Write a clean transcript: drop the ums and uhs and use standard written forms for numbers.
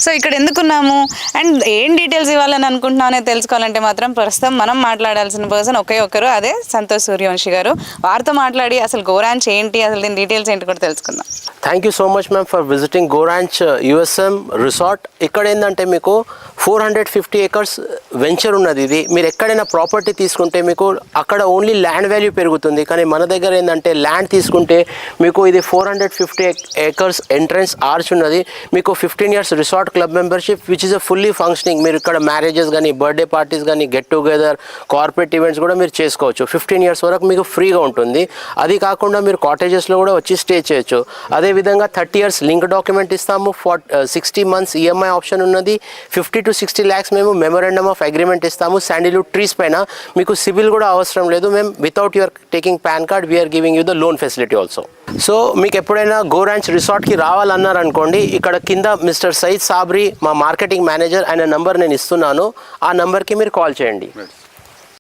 So ఇక్కడ ఎందుకున్నాము and ఏం details ఇవ్వాలని అనుకుంటున్నాం అనేది తెలుసుకోవాలంటే మాత్రం ప్రస్తుతం మనం మాట్లాడాల్సిన పర్సన్ ఒకే ఒక్కరు, అదే సంతోష్ సూర్యవంశీ గారు. వారితో మాట్లాడి అసలు గోరాంచ్ ఏంటి, అసలు దీని డీటెయిల్స్ ఏంటి కూడా తెలుసుకుందాం. Thank you so much ma'am for visiting గోరాంచ్ యూఎస్ఎం రిసార్ట్. ఇక్కడ ఏంటంటే మీకు 450 acres వెంచర్ ఉన్నది. ఇది మీరు ఎక్కడైనా ప్రాపర్టీ తీసుకుంటే మీకు అక్కడ ఓన్లీ ల్యాండ్ వాల్యూ పెరుగుతుంది, కానీ మన దగ్గర ఏంటంటే ల్యాండ్ తీసుకుంటే మీకు ఇది 450 acres ఎంట్రన్స్ ఆర్చ్ ఉన్నది. మీకు 15 years resort club membership which is a fully functioning. మీరు ఇక్కడ మ్యారేజెస్ కానీ, బర్త్డే పార్టీస్ కానీ, గెట్ టుగెదర్, కార్పొరేట్ ఈవెంట్స్ కూడా మీరు చేసుకోవచ్చు. 15 years వరకు మీకు ఫ్రీగా ఉంటుంది. అది కాకుండా మీరు కాటేజెస్లో కూడా వచ్చి స్టే చేయొచ్చు. అదేవిధంగా 30 years లింక్ డాక్యుమెంట్ ఇస్తాము. 60 months ఈఎంఐ ఆప్షన్ ఉన్నది. 50 to 60 lakhs మేము మెమోరాండమ్ ఆఫ్ అగ్రిమెంట్ ఇస్తాము. శాండిల్వుడ్ ట్రీస్ పైన మీకు సిబిల్ కూడా అవసరం లేదు. మేము without your taking PAN card we are giving you the loan facility also. So మీకు ఎప్పుడైనా గోరాంచ్ రిసార్ట్కి రావాలన్నారనుకోండి, ఇక్కడ కింద మిస్టర్ సయీద్ సాబ్రీ మా మార్కెటింగ్ మేనేజర్, ఆయన నంబర్ నేను ఇస్తున్నాను. ఆ నంబర్కి మీరు కాల్ చేయండి.